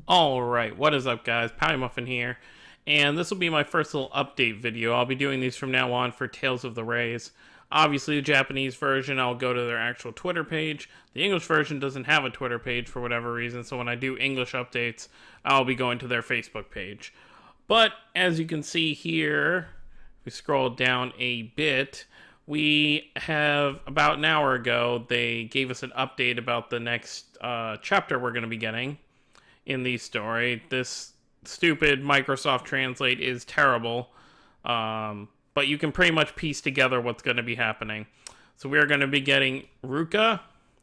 Alright, what is up guys? Muffin here, and this will be my first little update video. I'll be doing these from now on for Tales of the Rays. Obviously the Japanese version, I'll go to their actual Twitter page. The English version doesn't have a Twitter page for whatever reason, so when I do English updates, I'll be going to their Facebook page. But, as you can see here, if we scroll down a bit, we have, about an hour ago, they gave us an update about the next chapter we're going to be getting in the story. This stupid Microsoft Translate is terrible, but you can pretty much piece together what's going to be happening. So we are going to be getting Ruca,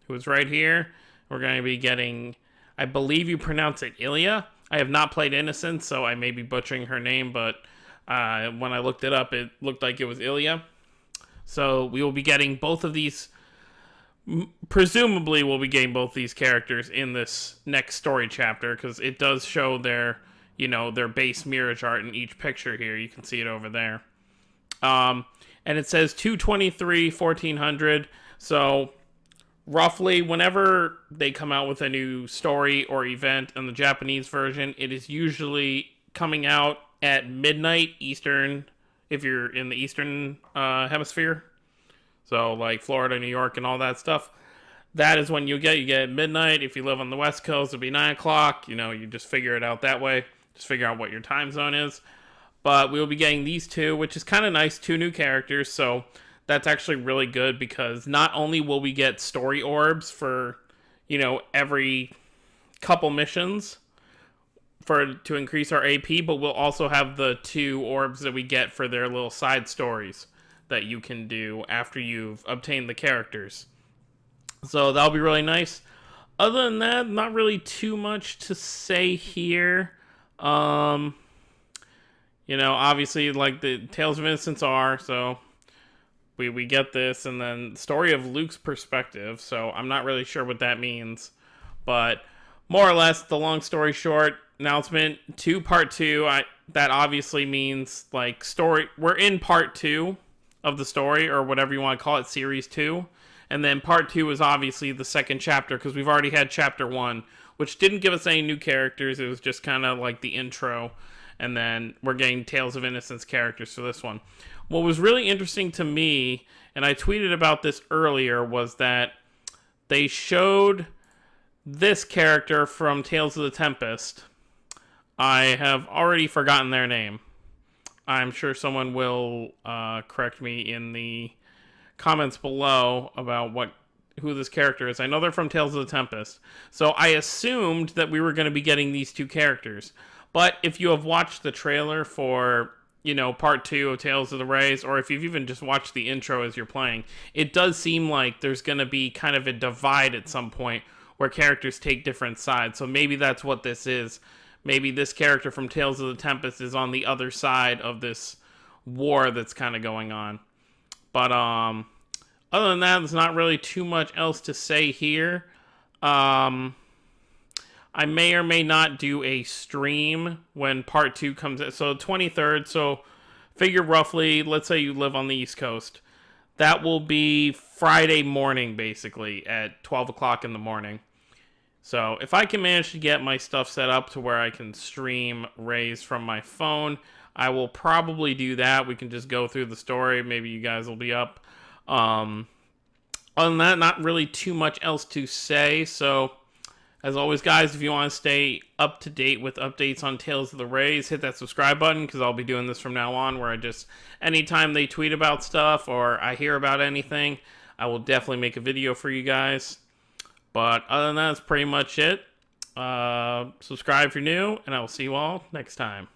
who is right here. We're going to be getting, I believe you pronounce it Illia. I have not played Innocence, so I may be butchering her name, but when I looked it up, it looked like it was Illia. So we will be getting both of these. Presumably we'll be getting both these characters in this next story chapter, because it does show their, their base Mirrage art in each picture here. You can see it over there. And it says 2/23/1400. So roughly whenever they come out with a new story or event in the Japanese version, it is usually coming out at midnight Eastern, if you're in the Eastern hemisphere. So, like Florida, New York, and all that stuff. That is when you get at midnight. If you live on the West Coast, it'll be 9 o'clock. You just figure it out that way. Just figure out what your time zone is. But we will be getting these two, which is kind of nice. 2 new characters. So, that's actually really good because not only will we get story orbs for, every couple missions to increase our AP, but we'll also have the 2 orbs that we get for their little side stories that you can do after you've obtained the characters. So that'll be really nice. Other than that, not really too much to say here. Obviously, like the Tales of Innocence are, so we get this, and then story of Luke's perspective, so I'm not really sure what that means. But more or less, the long story short, announcement to part 2, that obviously means, like, story, we're in part 2 of the story, or whatever you want to call it, series 2, and then part 2 is obviously the second chapter, because we've already had chapter 1, which didn't give us any new characters. It was just kind of like the intro, and then we're getting Tales of Innocence characters for this one. What was really interesting to me, and I tweeted about this earlier, was that they showed this character from Tales of the Tempest. I have already forgotten their name. I'm sure someone will correct me in the comments below about who this character is. I know they're from Tales of the Tempest. So I assumed that we were going to be getting these 2 characters. But if you have watched the trailer for, part 2 of Tales of the Rays, or if you've even just watched the intro as you're playing, it does seem like there's going to be kind of a divide at some point where characters take different sides. So maybe that's what this is. Maybe this character from Tales of the Tempest is on the other side of this war that's kind of going on. But other than that, there's not really too much else to say here. I may or may not do a stream when part 2 comes out. So 23rd, so figure roughly, let's say you live on the East Coast. That will be Friday morning, basically, at 12 o'clock in the morning. So if I can manage to get my stuff set up to where I can stream Rays from my phone, I will probably do that. We can just go through the story. Maybe you guys will be up. Other than that, not really too much else to say. So as always, guys, if you want to stay up to date with updates on Tales of the Rays, hit that subscribe button, because I'll be doing this from now on, where anytime they tweet about stuff or I hear about anything, I will definitely make a video for you guys. But other than that, that's pretty much it. Subscribe if you're new, and I will see you all next time.